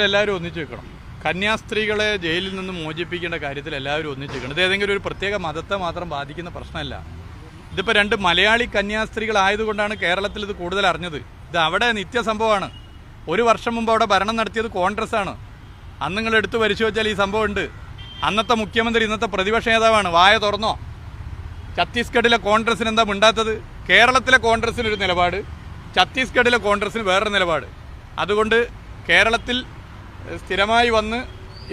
എല്ലാവരും ഒന്നിച്ചു വെക്കണം. കന്യാസ്ത്രീകളെ ജയിലിൽ നിന്ന് മോചിപ്പിക്കേണ്ട കാര്യത്തിൽ എല്ലാവരും ഒന്നിച്ചു വെക്കണം. ഇത് ഏതെങ്കിലും ഒരു പ്രത്യേക മതത്തെ മാത്രം ബാധിക്കുന്ന പ്രശ്നമല്ല. ഇതിപ്പോൾ രണ്ട് മലയാളി കന്യാസ്ത്രീകളായതുകൊണ്ടാണ് കേരളത്തിൽ ഇത് കൂടുതൽ അറിഞ്ഞത്. ഇത് അവിടെ നിത്യസംഭവമാണ്. ഒരു വർഷം മുമ്പ് അവിടെ ഭരണം നടത്തിയത് കോൺഗ്രസ് ആണ്. അന്ന് നിങ്ങൾ എടുത്തു പരിശോധിച്ചാൽ ഈ സംഭവം ഉണ്ട്. അന്നത്തെ മുഖ്യമന്ത്രി ഇന്നത്തെ പ്രതിപക്ഷ നേതാവാണ്. വായ തുറന്നോ? ഛത്തീസ്ഗഡിലെ കോൺഗ്രസിന് എന്താ മിണ്ടാത്തത്? കേരളത്തിലെ കോൺഗ്രസിനൊരു നിലപാട്, ഛത്തീസ്ഗഡിലെ കോൺഗ്രസിന് വേറൊരു നിലപാട്. അതുകൊണ്ട് കേരളത്തിൽ സ്ഥിരമായി വന്ന്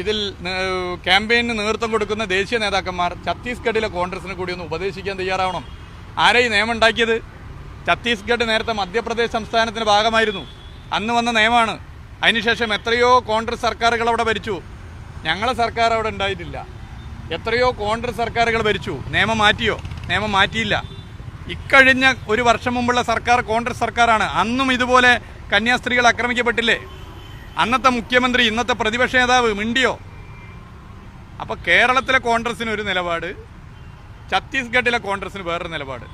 ഇതിൽ ക്യാമ്പയിന് നേതൃത്വം കൊടുക്കുന്ന ദേശീയ നേതാക്കന്മാർ ഛത്തീസ്ഗഡിലെ കോൺഗ്രസിനെ കൂടി ഒന്ന് ഉപദേശിക്കാൻ തയ്യാറാവണം. ആരെ ഈ നിയമം ഉണ്ടാക്കിയത്? ഛത്തീസ്ഗഡ് നേരത്തെ മധ്യപ്രദേശ് സംസ്ഥാനത്തിന് ഭാഗമായിരുന്നു. അന്ന് വന്ന നിയമമാണ്. അതിനുശേഷം എത്രയോ കോൺഗ്രസ് സർക്കാരുകൾ അവിടെ ഭരിച്ചു. ഞങ്ങളെ സർക്കാർ അവിടെ ഉണ്ടായിട്ടില്ല. എത്രയോ കോൺഗ്രസ് സർക്കാരുകൾ ഭരിച്ചു. നിയമം മാറ്റിയോ? നിയമം മാറ്റിയില്ല. ഇക്കഴിഞ്ഞ ഒരു വർഷം മുമ്പുള്ള സർക്കാർ കോൺഗ്രസ് സർക്കാരാണ്. അന്നും ഇതുപോലെ കന്യാസ്ത്രീകൾ ആക്രമിക്കപ്പെട്ടില്ലേ? അന്നത്തെ മുഖ്യമന്ത്രി ഇന്നത്തെ പ്രതിപക്ഷ നേതാവ് മിണ്ടിയോ? അപ്പോൾ കേരളത്തിലെ കോൺഗ്രസിന് ഒരു നിലപാട്, ഛത്തീസ്ഗഡിലെ കോൺഗ്രസിന് വേറൊരു നിലപാട്.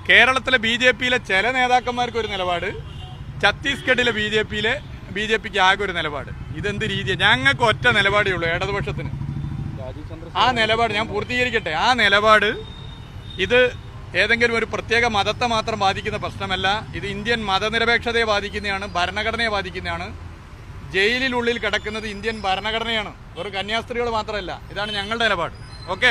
കേരളത്തിലെ BJP-യിലെ ചില നേതാക്കന്മാർക്ക് ഒരു നിലപാട്, ഛത്തീസ്ഗഡിലെ BJP-ക്ക് ആകെ ഒരു നിലപാട്. ഇതെന്ത് രീതിയാണ്? ഞങ്ങൾക്ക് ഒറ്റ നിലപാടേ ഉള്ളൂ ഇടതുപക്ഷത്തിന്. ആ നിലപാട് ഞാൻ പൂർത്തീകരിക്കട്ടെ. ആ നിലപാട് ഇത് ഏതെങ്കിലും ഒരു പ്രത്യേക മതത്തെ മാത്രം ബാധിക്കുന്ന പ്രശ്നമല്ല. ഇത് ഇന്ത്യൻ മതനിരപേക്ഷതയെ ബാധിക്കുന്നതാണ്, ഭരണഘടനയെ ബാധിക്കുന്നതാണ്. ജയിലിനുള്ളിൽ കിടക്കുന്നത് ഇന്ത്യൻ ഭരണഘടനയാണ്, ഒരു കന്യാസ്ത്രീകൾ മാത്രമല്ല. ഇതാണ് ഞങ്ങളുടെ നിലപാട്. ഓക്കെ.